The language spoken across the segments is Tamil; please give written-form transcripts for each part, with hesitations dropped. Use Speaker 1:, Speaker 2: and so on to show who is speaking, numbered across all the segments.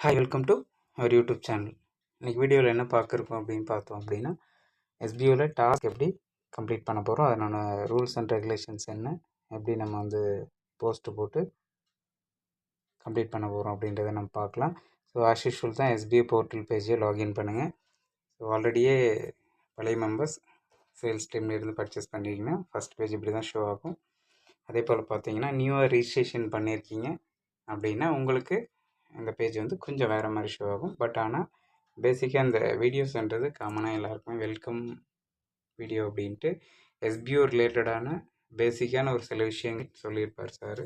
Speaker 1: Hi welcome to our YouTube channel. இன்றைக்கி வீடியோவில் என்ன பார்க்குறோம் அப்படின்னு பார்த்தோம் அப்படின்னா எஸ்பிஓவில் டாஸ்க் எப்படி கம்ப்ளீட் பண்ண போகிறோம், அதனோட ரூல்ஸ் அண்ட் ரெகுலேஷன்ஸ் என்ன, எப்படி நம்ம வந்து போஸ்ட்டு போட்டு கம்ப்ளீட் பண்ண போகிறோம் அப்படின்றத நம்ம பார்க்கலாம். ஸோ ஆஸ் யூஷுவல் தான் எஸ்பிஓ போர்ட்டல் பேஜை லாகின் பண்ணுங்கள். ஸோ ஆல்ரெடியே பழைய மெம்பர்ஸ் சேல்ஸ் டீம்லேருந்து பர்ச்சேஸ் பண்ணியிருக்கீங்கன்னா ஃபஸ்ட் பேஜ் இப்படி தான் ஷோ ஆகும். அதே போல் பார்த்தீங்கன்னா நியூவாக ரிஜிஸ்ட்ரேஷன் பண்ணியிருக்கீங்க அப்படின்னா உங்களுக்கு இந்த பேஜ் வந்து கொஞ்சம் வேறு மாதிரி ஷோ ஆகும். பட் ஆனால் பேசிக்காக இந்த வீடியோஸ்ன்றது காமனாக எல்லாருக்குமே வெல்கம் வீடியோ அப்படின்ட்டு எஸ்பிஓ ரிலேட்டடான பேசிக்கான ஒரு சில விஷயங்கள் சொல்லியிருப்பார் சார்.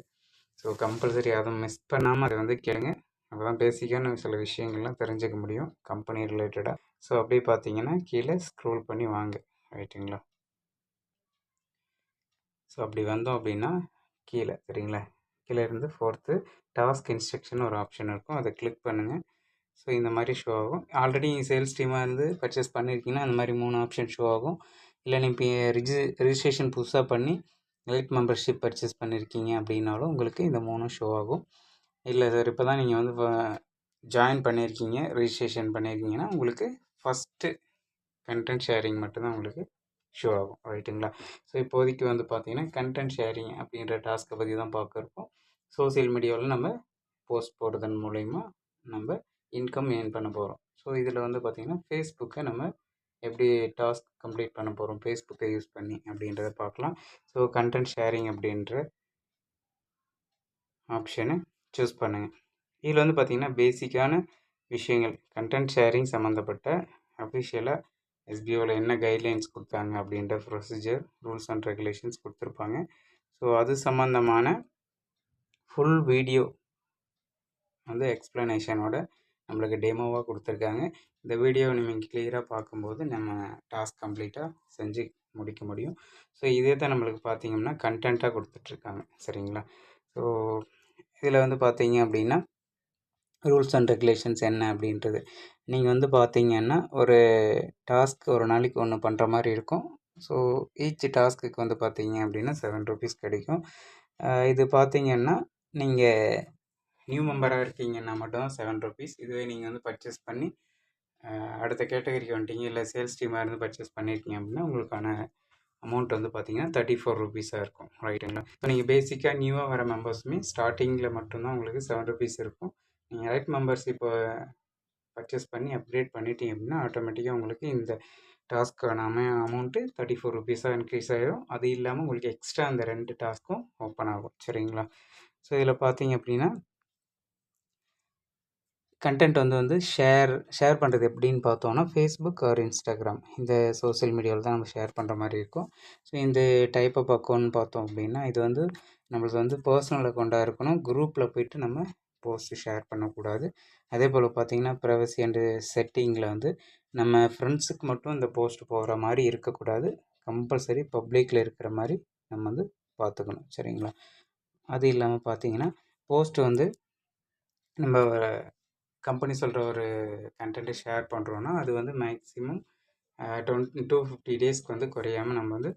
Speaker 1: ஸோ கம்பல்சரி அதை மிஸ் பண்ணாமல் அதை வந்து கேளுங்க. அப்போ தான் பேசிக்கான சில விஷயங்கள்லாம் தெரிஞ்சுக்க முடியும் கம்பெனி ரிலேட்டடாக. ஸோ அப்படியே பார்த்தீங்கன்னா கீழே ஸ்க்ரோல் பண்ணி வாங்க, ரைட்டுங்களா? ஸோ அப்படி வந்தோம் அப்படின்னா கீழே சரிங்களா, கீழே இருந்து ஃபோர்த்து டாஸ்க் இன்ஸ்ட்ரக்ஷன் ஒரு ஆப்ஷன் இருக்கும், அதை கிளிக் பண்ணுங்கள். ஸோ இந்த மாதிரி ஷோ ஆகும். ஆல்ரெடி சேல்ஸ் டீமாக இருந்து பர்ச்சேஸ் பண்ணியிருக்கீங்கன்னா அந்த மாதிரி 3 ஆப்ஷன் ஷோ ஆகும். இல்லை நீங்கள் ரிஜிஸ்ட்ரேஷன் புதுசாக பண்ணி எலைட் மெம்பர்ஷிப் பர்ச்சேஸ் பண்ணியிருக்கீங்க அப்படின்னாலும் உங்களுக்கு இந்த 3 ஷோ ஆகும். இல்லை சார் இப்போ தான் நீங்கள் வந்து ஜாயின் பண்ணியிருக்கீங்க, ரிஜிஸ்ட்ரேஷன் பண்ணியிருக்கீங்கன்னா உங்களுக்கு ஃபஸ்ட்டு கண்டென்ட் ஷேரிங் மட்டும்தான் உங்களுக்கு ஷோ ஆகும், ரைட்டுங்களா? ஸோ இப்போதைக்கு வந்து பார்த்தீங்கன்னா கண்டென்ட் ஷேரிங் அப்படின்ற டாஸ்க்கை பற்றி தான் பார்க்க இருக்கோம். சோசியல் மீடியாவில் நம்ம போஸ்ட் போடுறதன் மூலயமா நம்ம இன்கம் ஏர்ன் பண்ண போகிறோம். ஸோ இதில் வந்து பார்த்திங்கன்னா ஃபேஸ்புக்கை நம்ம எப்படி டாஸ்க் கம்ப்ளீட் பண்ண போகிறோம் ஃபேஸ்புக்கை யூஸ் பண்ணி அப்படின்றத பார்க்கலாம். ஸோ கண்டென்ட் ஷேரிங் அப்படின்ற ஆப்ஷனை சூஸ் பண்ணுங்கள். இதில் வந்து பார்த்திங்கன்னா பேசிக்கான விஷயங்கள் கண்டென்ட் ஷேரிங் சம்மந்தப்பட்ட அஃபிஷியலாக எஸ்பிஓவில் என்ன கைட்லைன்ஸ் கொடுத்தாங்க அப்படின்ற ப்ரொசீஜர் ரூல்ஸ் அண்ட் ரெகுலேஷன்ஸ் கொடுத்துருப்பாங்க. ஸோ அது சம்மந்தமான ஃபுல் வீடியோ வந்து எக்ஸ்ப்ளனேஷனோட நம்மளுக்கு டெமோவாக கொடுத்துருக்காங்க. இந்த வீடியோவை நீங்கள் கிளியராக பார்க்கும்போது நம்ம டாஸ்க் கம்ப்ளீட்டாக செஞ்சு முடிக்க முடியும். ஸோ இதே தான் நம்மளுக்கு பார்த்திங்கன்னா கண்டென்ட்டாக கொடுத்துட்ருக்காங்க, சரிங்களா? ஸோ இதில் வந்து பார்த்தீங்க அப்படின்னா ரூல்ஸ் அண்ட் ரெகுலேஷன்ஸ் என்ன அப்படின்றது நீங்கள் வந்து பார்த்தீங்கன்னா ஒரு டாஸ்க் ஒரு நாளைக்கு ஒன்று பண்ணுற மாதிரி இருக்கும். ஸோ ஈச் டாஸ்க்குக்கு வந்து பார்த்தீங்க அப்படின்னா 7 ருபீஸ் கிடைக்கும். இது பார்த்தீங்கன்னா நீங்கள் நியூ மெம்பராக இருக்கீங்கன்னா மட்டும் 7 ருபீஸ். இதுவே நீங்கள் வந்து பர்ச்சேஸ் பண்ணி அடுத்த கேட்டகரிக்கு வந்துட்டீங்க, இல்லை சேல்ஸ் டீமாக இருந்து பர்ச்சேஸ் பண்ணியிருக்கீங்க அப்படின்னா உங்களுக்கான அமௌண்ட் வந்து பார்த்தீங்கன்னா 34 ருபீஸாக இருக்கும், ரைட்டுங்களா? இப்போ நீங்கள் பேசிக்காக நியூவாக வர மெம்பர்ஸுமே ஸ்டார்டிங்கில் மட்டும்தான் உங்களுக்கு 7 ருபீஸ் இருக்கும். நீங்கள் ரைட் மெம்பர்ஸ் இப்போ பர்ச்சேஸ் பண்ணி அப்கிரேட் பண்ணிட்டீங்க அப்படின்னா ஆட்டோமேட்டிக்காக உங்களுக்கு இந்த டாஸ்க்கான அமௌண்ட்டு 34 ருபீஸாக இன்க்ரீஸ் ஆகிடும். அது இல்லாமல் உங்களுக்கு எக்ஸ்ட்ரா அந்த 2 டாஸ்க்கும் ஓப்பன் ஆகும், சரிங்களா? ஸோ இதில் பார்த்தீங்க அப்படின்னா கண்டென்ட் வந்து ஷேர் பண்ணுறது எப்படின்னு பார்த்தோன்னா ஃபேஸ்புக் ஆர் இன்ஸ்டாகிராம் இந்த சோசியல் மீடியாவில் தான் நம்ம ஷேர் பண்ணுற மாதிரி இருக்கும். ஸோ இந்த டைப் ஆஃப் அக்கௌண்ட் பார்த்தோம் அப்படின்னா இது வந்து நம்மளுக்கு வந்து பர்சனல் அக்கௌண்ட்டாக இருக்கணும். குரூப்பில் போய்ட்டு நம்ம போஸ்ட்டு ஷேர் பண்ணக்கூடாது. அதே போல் பார்த்திங்கன்னா ப்ரைவசி அண்டு செட்டிங்கில் வந்து நம்ம ஃப்ரெண்ட்ஸுக்கு மட்டும் இந்த போஸ்ட் போகிற மாதிரி இருக்கக்கூடாது. கம்பல்சரி பப்ளிக்கில் இருக்கிற மாதிரி நம்ம வந்து பார்த்துக்கணும், சரிங்களா? அது இல்லாமல் பார்த்திங்கன்னா போஸ்ட்டு வந்து நம்ம கம்பெனி சொல்கிற ஒரு கண்டென்ட்டை ஷேர் பண்ணுறோன்னா அது வந்து மேக்ஸிமம் 20 to 50 டேஸ்க்கு வந்து குறையாமல் நம்ம வந்து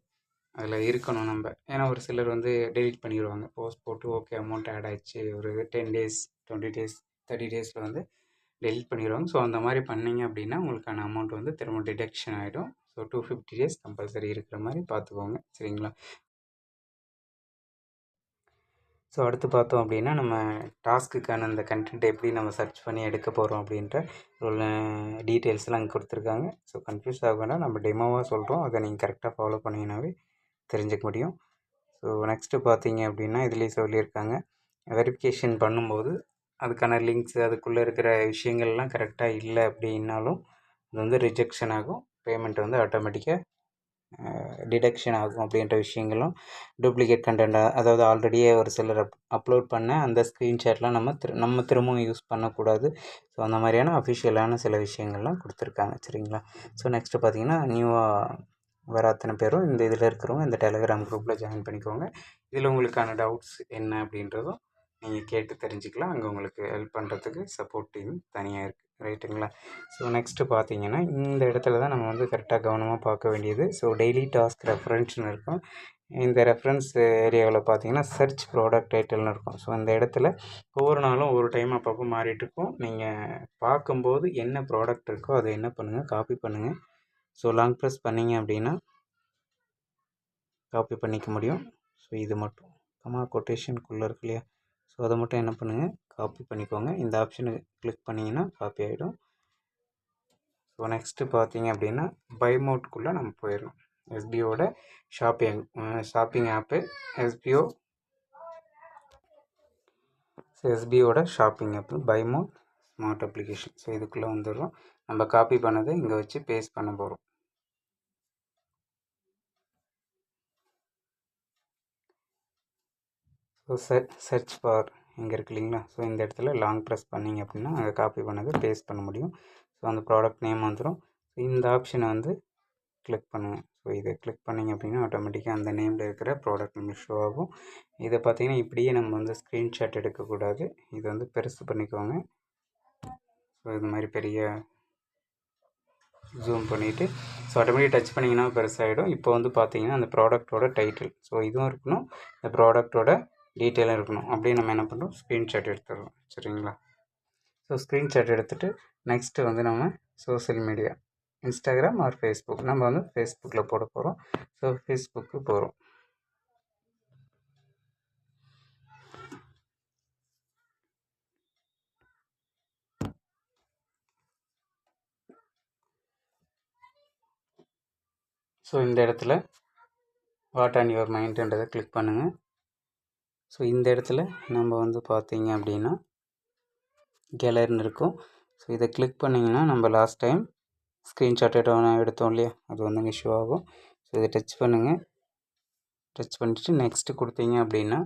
Speaker 1: அதில் இருக்கணும் நம்ம. ஏன்னா ஒரு சிலர் வந்து டெலிட் பண்ணிடுவாங்க, போஸ்ட் போட்டு ஓகே அமௌண்ட் ஆட் ஆகிடுச்சு ஒரு 10 டேஸ் 20 டேஸ் 30 டேஸில் வந்து டெலிட் பண்ணிடுவாங்க. ஸோ அந்த மாதிரி பண்ணிங்க அப்படின்னா உங்களுக்கான அமௌண்ட் வந்து திரும்ப டிடக்ஷன் ஆகிடும். ஸோ 250 டேஸ் கம்பல்சரி இருக்கிற மாதிரி பார்த்துக்கோங்க, சரிங்களா? ஸோ அடுத்து பார்த்தோம் அப்படின்னா நம்ம டாஸ்க்குக்கான அந்த கண்டென்ட் எப்படி நம்ம சர்ச் பண்ணி எடுக்க போகிறோம் அப்படின்ற ஒரு டீட்டெயில்ஸ்லாம் அங்கே கொடுத்துருக்காங்க. ஸோ கன்ஃபியூஸ் ஆக வேண்டாம், நம்ம டெமோவாக சொல்கிறோம், அதை நீங்கள் கரெக்டாக ஃபாலோ பண்ணிங்கனாவே தெரிஞ்சுக்க முடியும். ஸோ நெக்ஸ்ட்டு பார்த்தீங்க அப்படின்னா இதுலேயே சொல்லியிருக்காங்க வெரிஃபிகேஷன் பண்ணும்போது அதுக்கான லிங்க்ஸு அதுக்குள்ளே இருக்கிற விஷயங்கள்லாம் கரெக்டாக இல்லை அப்படின்னாலும் அது வந்து ரிஜெக்ஷன் ஆகும், பேமெண்ட் வந்து ஆட்டோமேட்டிக்காக டிடக்ஷன் ஆகும் அப்படின்ற விஷயங்களும். டூப்ளிகேட் கண்டென்ட்டாக அதாவது ஆல்ரெடியே ஒரு சிலர் அப்லோட் பண்ண அந்த ஸ்க்ரீன்ஷாட்லாம் நம்ம திரும்பவும் யூஸ் பண்ணக்கூடாது. ஸோ அந்த மாதிரியான அஃபிஷியலான சில விஷயங்கள்லாம் கொடுத்துருக்காங்க, சரிங்களா? ஸோ நெக்ஸ்ட்டு பார்த்திங்கன்னா நியூவாக வர அத்தனை பேரும் இந்த இதில் இருக்கிறவங்க இந்த டெலிகிராம் குரூப்பில் ஜாயின் பண்ணிக்கோங்க. இதில் உங்களுக்கான டவுட்ஸ் என்ன அப்படின்றதும் நீங்கள் கேட்டு தெரிஞ்சுக்கலாம். அங்கே உங்களுக்கு ஹெல்ப் பண்ணுறதுக்கு சப்போர்ட் டீம் தனியாக இருக்குது, ரைட்டுங்களா? ஸோ நெக்ஸ்ட்டு பார்த்தீங்கன்னா இந்த இடத்துல தான் நம்ம வந்து கரெக்டாக கவனமாக பார்க்க வேண்டியது. ஸோ டெய்லி டாஸ்க் ரெஃபரன்ஸ்னு இருக்கும். இந்த ரெஃபரன்ஸ் ஏரியாவில் பார்த்தீங்கன்னா சர்ச் ப்ராடக்ட் டைட்டில்னு இருக்கும். ஸோ இந்த இடத்துல ஒவ்வொரு நாளும் ஒரு டைம் அப்பப்போ மாறிட்டு இருக்கும். நீங்கள் பார்க்கும்போது என்ன ப்ராடக்ட் இருக்கோ அதை என்ன பண்ணுங்கள், காப்பி பண்ணுங்கள். ஸோ லாங் ப்ரெஸ் பண்ணிங்க அப்படின்னா காப்பி பண்ணிக்க முடியும். ஸோ இது மட்டும் கொட்டேஷனுக்குள்ளே இருக்கு இல்லையா, ஸோ அதை மட்டும் என்ன பண்ணுங்கள், காப்பி பண்ணிக்கோங்க. இந்த ஆப்ஷனை கிளிக் பண்ணிங்கன்னா காப்பி ஆகிடும். ஸோ நெக்ஸ்ட்டு பார்த்தீங்க அப்படின்னா பை மோட்குள்ளே நம்ம போயிடணும். எஸ்பிஓட ஷாப்பிங் ஆப்பு எஸ்பிஓட shopping app buy mode smart application. So இதுக்குள்ளே வந்துடுறோம். நம்ம காப்பி பண்ணதை இங்கே வச்சு பேஸ்ட் பண்ண போகிறோம். ஸோ சர்ச் பார் இங்கே இருக்கு இல்லைங்களா, ஸோ இந்த இடத்துல லாங் ப்ரெஸ் பண்ணிங்க அப்படின்னா அங்கே காப்பி பண்ணதை பேஸ்ட் பண்ண முடியும். ஸோ அந்த ப்ராடக்ட் நேம் வந்துடும். ஸோ இந்த ஆப்ஷனை வந்து கிளிக் பண்ணுங்கள். ஸோ இதை கிளிக் பண்ணிங்க அப்படின்னா ஆட்டோமேட்டிக்காக அந்த நேமில் இருக்கிற ப்ராடக்ட் நம்மளுக்கு ஷோ ஆகும். இதை பார்த்தீங்கன்னா இப்படியே நம்ம வந்து ஸ்க்ரீன்ஷாட் எடுக்கக்கூடாது. இதை வந்து பெருசு பண்ணிக்கோங்க. ஸோ இது மாதிரி பெரிய ஜூம் பண்ணிவிட்டு ஸோ ஆட்டோமேட்டிக் டச் பண்ணிங்கன்னா பெருசாகிடும். இப்போ வந்து பார்த்தீங்கன்னா அந்த ப்ராடக்டோட டைட்டில், ஸோ இதுவும் இருக்கணும், இந்த ப்ராடக்டோட டீட்டெயிலும் இருக்கணும். அப்படியே நம்ம என்ன பண்ணுறோம், ஸ்க்ரீன்ஷாட் எடுத்துடுறோம். சரிங்களா. ஸோ ஸ்க்ரீன்ஷாட் எடுத்துகிட்டு நெக்ஸ்ட்டு வந்து நம்ம social media Instagram R Facebook, நம்ம வந்து ஃபேஸ்புக்கில் போட போகிறோம். ஸோ ஃபேஸ்புக்கு போகிறோம். ஸோ இந்த இடத்துல வாட் ஆன் யுவர் மைண்டுன்றதை கிளிக் பண்ணுங்கள். ஸோ இந்த இடத்துல நம்ம வந்து பார்த்தீங்க அப்படின்னா கேலரின்னு இருக்கும். ஸோ இதை கிளிக் பண்ணிங்கன்னா நம்ம லாஸ்ட் டைம் ஸ்க்ரீன்ஷாட் எடுத்தோம் இல்லையா, அது வந்து இங்கே ஷோ ஆகும். ஸோ இதை டச் பண்ணுங்கள். டச் பண்ணிவிட்டு நெக்ஸ்ட்டு கொடுத்தீங்க அப்படின்னா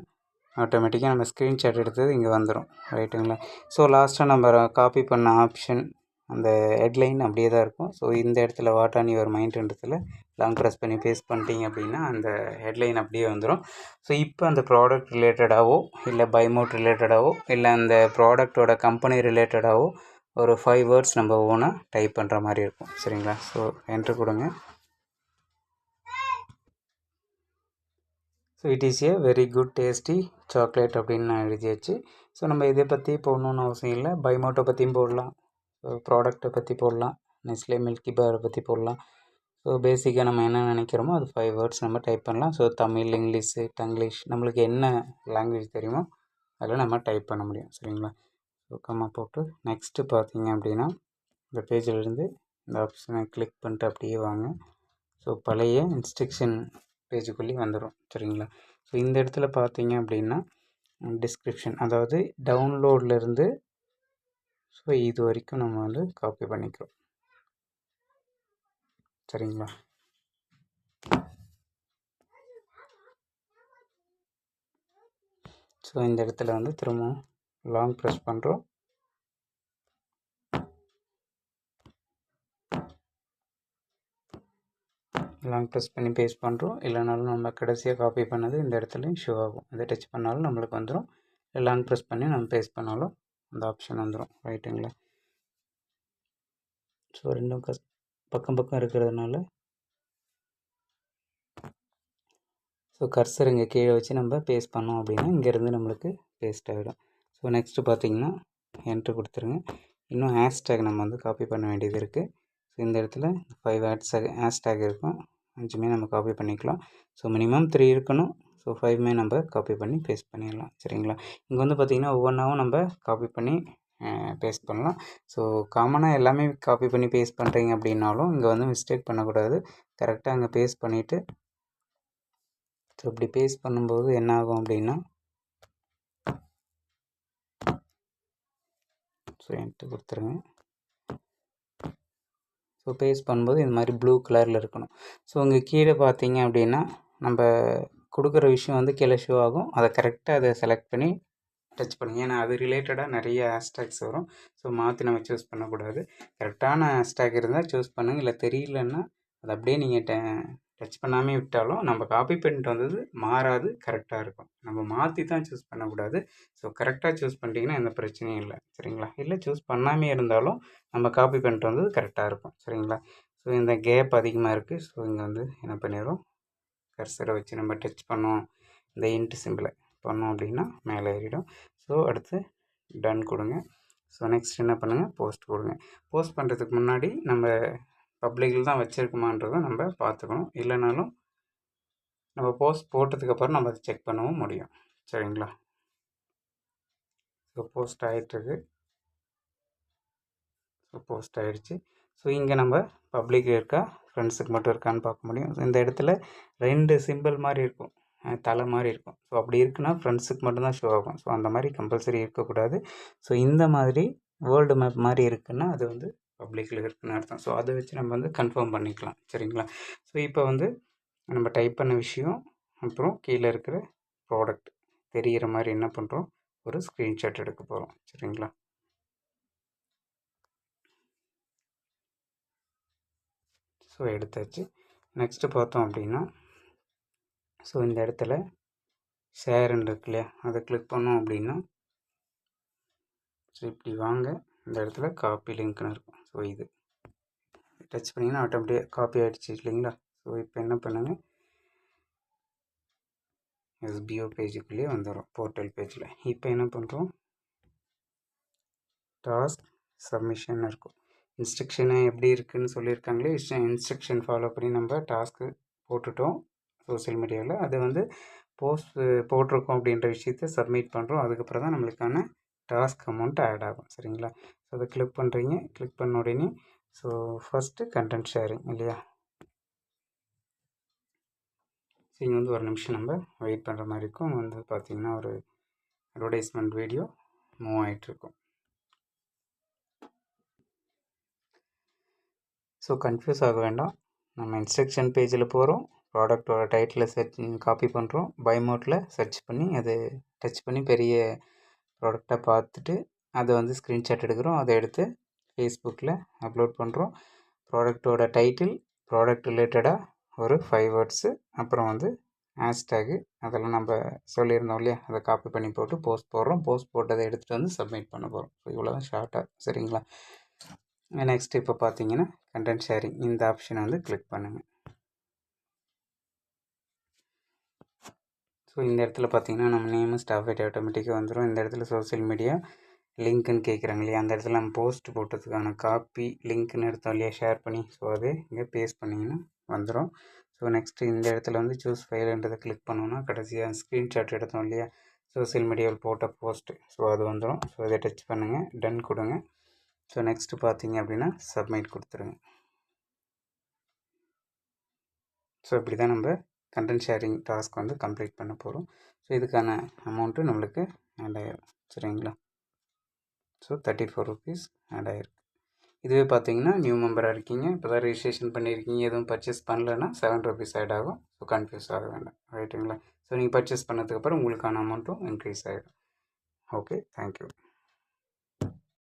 Speaker 1: ஆட்டோமேட்டிக்காக நம்ம ஸ்க்ரீன்ஷாட் எடுத்தது இங்கே வந்துடும். ரைட்டுங்களா. ஸோ லாஸ்ட்டாக நம்ம காப்பி பண்ண ஆப்ஷன் அந்த ஹெட்லைன் அப்படியே தான் இருக்கும். ஸோ இந்த இடத்துல வாட் ஆன் யுவர் மைண்டுன்றதுல லாங் ப்ரெஸ் பண்ணி பேஸ்ட் பண்ணிட்டீங்க அப்படின்னா அந்த ஹெட்லைன் அப்படியே வந்துடும். ஸோ இப்போ அந்த ப்ராடக்ட் ரிலேட்டடாகவோ இல்லை பை மோட் ரிலேட்டடாகவோ இல்லை அந்த ப்ராடக்டோட கம்பெனி ரிலேட்டடாகவோ ஒரு 5 வேர்ட்ஸ் நம்ம ஓனாக டைப் பண்ணுற மாதிரி இருக்கும். சரிங்களா. ஸோ என்ட்ரு கொடுங்க. So it is a very good tasty chocolate அப்படின்னு நான் எழுதியாச்சு. ஸோ நம்ம இதை பற்றி போடணுன்னு அவசியம் இல்லை. பை மோட்டை பற்றியும் போடலாம், ஸோ ப்ராடக்ட்டை பற்றி போடலாம், நெஸ்லே மில்கி பாரை பற்றி போடலாம். ஸோ பேசிக்காக நம்ம என்ன நினைக்கிறோமோ அது 5 வேர்ட்ஸ் நம்ம டைப் பண்ணலாம். ஸோ தமிழ், இங்கிலீஷு, டங்கிலீஷ், நம்மளுக்கு என்ன லாங்குவேஜ் தெரியுமோ அதில் நம்ம டைப் பண்ண முடியும். சரிங்களா. ஸோ கம்மா போட்டு நெக்ஸ்ட்டு பார்த்தீங்க அப்படின்னா இந்த பேஜிலிருந்து இந்த ஆப்ஷனை கிளிக் பண்ணிட்டு அப்படியே வாங்க. ஸோ பழைய இன்ஸ்ட்ரக்ஷன் பேஜுக்குள்ளேயும் வந்துடும். சரிங்களா. ஸோ இந்த இடத்துல பார்த்தீங்க அப்படின்னா டிஸ்கிரிப்ஷன், அதாவது டவுன்லோட்லேருந்து ஸோ இது வரைக்கும் நம்ம வந்து காப்பி பண்ணிக்கிறோம். சரிங்களா. ஸோ இந்த இடத்துல வந்து திரும்பவும் லாங் ப்ரெஸ் பண்ணுறோம். லாங் ப்ரெஸ் பண்ணி பேஸ்ட் பண்ணுறோம். இல்லைனாலும் நம்ம கடைசியாக காப்பி பண்ணது இந்த இடத்துலையும் ஷோ ஆகும். இதை டச் பண்ணாலும் நம்மளுக்கு வந்துடும். லாங் ப்ரெஸ் பண்ணி நம்ம பேஸ்ட் பண்ணாலும் அந்த ஆப்ஷன் வந்துடும். ரைட்டுங்களா. ஸோ ரெண்டும் பக்கம் பக்கம் இருக்கிறதுனால ஸோ கர்சர் இங்கே கீழே வச்சு நம்ம பேஸ்ட் பண்ணோம் அப்படின்னா இங்கேருந்து நம்மளுக்கு பேஸ்ட் ஆகிடும். ஸோ நெக்ஸ்ட்டு பார்த்தீங்கன்னா என்ட்ரு கொடுத்துருங்க. இன்னும் ஹேஷ்டேக் நம்ம வந்து காப்பி பண்ண வேண்டியது இருக்குது. ஸோ இந்த இடத்துல 5 ஹேஷ்டேக் இருக்கும், 5மே நம்ம காப்பி பண்ணிக்கலாம். ஸோ மினிமம் 3 இருக்கணும். ஸோ 5மே நம்ம காப்பி பண்ணி பேஸ்ட் பண்ணிடலாம். சரிங்களா. இங்கே வந்து பார்த்திங்கன்னா ஒவ்வொன்றாவும் நம்ம காப்பி பண்ணி பேஸ்ட் பண்ணலாம். ஸோ காமனாக எல்லாமே காப்பி பண்ணி பேஸ்ட் பண்ணுறீங்க அப்படின்னாலும் இங்கே வந்து மிஸ்டேக் பண்ணக்கூடாது. கரெக்டாக அங்கே பேஸ்ட் பண்ணிவிட்டு ஸோ இப்படி பேஸ்ட் பண்ணும்போது என்ன ஆகும் அப்படின்னா ஸோ என்ட்ரு கொடுத்துருங்க. ஸோ பேஸ்ட் பண்ணும்போது இந்த மாதிரி ப்ளூ கலரில் இருக்கணும். ஸோ இங்கே கீழே பார்த்தீங்க அப்படின்னா நம்ம கொடுக்குற விஷயம் வந்து கீழே ஷோ ஆகும். அதை கரெக்டாக அதை செலக்ட் பண்ணி டச் பண்ணுங்க. ஏன்னா அது ரிலேட்டடாக நிறைய ஹேஷ்டேக்ஸ் வரும். ஸோ மாற்றி நம்ம சூஸ் பண்ணக்கூடாது. கரெக்டான ஹேஷ்டேக் இருந்தால் சூஸ் பண்ணுங்கள். இல்லை தெரியலன்னா அதை அப்படியே நீங்கள் டச் பண்ணாமல் விட்டாலும் நம்ம காப்பி பண்ணிட்டு வந்தது மாறாது, கரெக்டாக இருக்கும். நம்ம மாற்றி தான் சூஸ் பண்ணக்கூடாது. ஸோ கரெக்டாக சூஸ் பண்ணிட்டீங்கன்னா எந்த பிரச்சனையும் இல்லை. சரிங்களா. இல்லை சூஸ் பண்ணாமே இருந்தாலும் நம்ம காப்பி பண்ணிட்டு வந்தது கரெக்டாக இருக்கும். சரிங்களா. ஸோ இந்த கேப் அதிகமாக இருக்குது. ஸோ இங்கே வந்து என்ன பண்ணிடுறோம், கர்சரை வச்சு நம்ம டச் பண்ணோம், இந்த இன்ட் சிம்பிளை பண்ணோம் அப்படின்னா மேலே ஏறிடும். ஸோ அடுத்து டன் கொடுங்க. ஸோ நெக்ஸ்ட் என்ன பண்ணுங்கள், போஸ்ட் கொடுங்க. போஸ்ட் பண்ணுறதுக்கு முன்னாடி நம்ம பப்ளிக்கில் தான் வச்சுருக்குமான்றதை நம்ம பார்த்துக்கணும். இல்லைனாலும் நம்ம போஸ்ட் போட்டதுக்கப்புறம் நம்ம அதை செக் பண்ணவும் முடியும். சரிங்களா? ஸோ போஸ்ட் ஆகிட்டுருக்கு. ஸோ போஸ்ட் ஆகிடுச்சு. ஸோ இங்கே நம்ம பப்ளிக் இருக்கா ஃப்ரெண்ட்ஸுக்கு மட்டும் இருக்கான்னு பார்க்க முடியும். இந்த இடத்துல 2 சிம்பிள் மாதிரி இருக்கும், தலை மாதிரி இருக்கும். ஸோ அப்படி இருக்குன்னா ஃப்ரெண்ட்ஸுக்கு மட்டும்தான் ஷோ ஆகும். ஸோ அந்த மாதிரி கம்பல்சரி இருக்கக்கூடாது. ஸோ இந்த மாதிரி வேர்ல்டு மேப் மாதிரி இருக்குன்னா அது வந்து பப்ளிக்கில் இருக்குன்னு அர்த்தம். ஸோ அதை வச்சு நம்ம வந்து கன்ஃபார்ம் பண்ணிக்கலாம். சரிங்களா? ஸோ இப்போ வந்து நம்ம டைப் பண்ண விஷயம் அப்புறம் கீழே இருக்கிற ப்ராடக்ட் தெரிகிற மாதிரி என்ன பண்ணுறோம், ஒரு ஸ்க்ரீன்ஷாட் எடுக்க போகிறோம். சரிங்களா? ஸோ எடுத்தாச்சு. நெக்ஸ்ட்டு பார்த்தோம் அப்படின்னா, ஸோ இந்த இடத்துல ஷேருன்னு இருக்கு இல்லையா, அதை கிளிக் பண்ணோம் அப்படின்னா ஸோ இப்படி வாங்க, இந்த இடத்துல காப்பி லிங்க்னு இருக்கும். ஸோ இது டச் பண்ணிங்கன்னா ஆட்டோமேட்டிக்காக காப்பி ஆகிடுச்சு இல்லைங்களா? ஸோ இப்போ என்ன பண்ணுங்கள், எஸ்பிஓ பேஜுக்குள்ளேயே வந்துடும், போர்ட்டல் பேஜில். இப்போ என்ன பண்ணுறோம், டாஸ்க் சப்மிஷன் இருக்கும். இன்ஸ்ட்ரக்ஷனை எப்படி இருக்குதுன்னு சொல்லியிருக்காங்களே, இன்ஸ்ட்ரக்ஷன் ஃபாலோ பண்ணி நம்ம டாஸ்க்கு போட்டுட்டோம் சோஷியல் மீடியாவில். அது வந்து போஸ்ட் போட்டிருக்கோம் அப்படின்ற விஷயத்த சப்மிட் பண்ணுறோம். அதுக்கப்புறம் தான் நம்மளுக்கான டாஸ்க் அமௌண்ட் ஆட் ஆகும். சரிங்களா? ஸோ அதை கிளிக் பண்ணுறீங்க. கிளிக் பண்ண உடனே ஸோ ஃபஸ்ட்டு கண்டென்ட் ஷேரிங் இல்லையா? ஸோ இங்கே வந்து ஒரு நிமிஷம் நம்ம வெயிட் பண்ணுற மாதிரி இருக்கும். அங்கே வந்து பார்த்திங்கன்னா ஒரு அட்வர்டைஸ்மெண்ட் வீடியோ மூவ் ஆகிட்டுருக்கும். ஸோ கன்ஃபியூஸ் ஆக வேண்டாம். நம்ம இன்ஸ்ட்ரக்ஷன் பேஜில் போகிறோம், ப்ராடக்டோட டைட்டில் சர்ச் காப்பி பண்ணுறோம், பை மோட்டில் சர்ச் பண்ணி அது டச் பண்ணி பெரிய ப்ராடக்டாக பார்த்துட்டு அதை வந்து ஸ்க்ரீன்ஷாட் எடுக்கிறோம். அதை எடுத்து ஃபேஸ்புக்கில் அப்லோட் பண்ணுறோம். ப்ராடக்டோட டைட்டில், ப்ராடக்ட் ரிலேட்டடாக ஒரு 5 வேர்ட்ஸு, அப்புறம் வந்து ஹேஷ்டேகு அதெல்லாம் நம்ம சொல்லியிருந்தோம் இல்லையா, அதை காப்பி பண்ணி போட்டு போஸ்ட் போடுறோம். போஸ்ட் போட்டதை எடுத்துகிட்டு வந்து சப்மிட் பண்ண போகிறோம். ஸோ இவ்வளோ தான் ஷார்ட்டாக. சரிங்களா? நெக்ஸ்ட் இப்போ பார்த்தீங்கன்னா கண்டென்ட் ஷேரிங் இந்த ஆப்ஷனை வந்து கிளிக் பண்ணுங்கள். ஸோ இந்த இடத்துல பார்த்தீங்கன்னா நம்ம நேமு ஸ்டாஃப் ஐடி ஆட்டோமேட்டிக்காக வந்துடும். இந்த இடத்துல சோஷியல் மீடியா லிங்க்குன்னு கேட்குறாங்க இல்லையா, அந்த இடத்துல நம்ம போஸ்ட் போட்டதுக்கான காப்பி லிங்க்னு எடுத்தோம் இல்லையா ஷேர் பண்ணி, ஸோ அது இங்கே பேஸ்ட் பண்ணிங்கன்னா வந்துடும். ஸோ நெக்ஸ்ட்டு இந்த இடத்துல வந்து சூஸ் ஃபைலுன்றதை கிளிக் பண்ணோன்னா கடைசியாக ஸ்க்ரீன்ஷாட் எடுத்தோம் இல்லையா சோஷியல் மீடியாவில் போட்ட போஸ்ட்டு, ஸோ அது வந்துடும். ஸோ அதை டச் பண்ணுங்கள், டன் கொடுங்க. ஸோ நெக்ஸ்ட்டு பார்த்தீங்க அப்படின்னா சப்மிட் கொடுத்துருங்க. ஸோ இப்படி தான் நம்ம கண்டென்ட் ஷேரிங் டாஸ்க் வந்து கம்ப்ளீட் பண்ண போகிறோம். ஸோ இதுக்கான அமௌண்ட்டு நம்மளுக்கு ஆட் ஆகிடும். சரிங்களா? ஸோ 34 ருபீஸ் ஆட் ஆகிருக்கு. இதுவே பார்த்தீங்கன்னா நியூ மெம்பராக இருக்கீங்க, இப்போ தான் ரிஜிஸ்ட்ரேஷன் பண்ணியிருக்கீங்க, எதுவும் பர்ச்சேஸ் பண்ணலன்னா 7 ருபீஸ் ஆட் ஆகும். ஸோ கன்ஃபியூஸ் ஆக வேண்டாம். ரைட்டுங்களா? ஸோ நீங்கள் பர்ச்சேஸ் பண்ணதுக்கப்புறம் உங்களுக்கான அமௌண்ட்டும் இன்க்ரீஸ் ஆகிடும். Okay, thank you.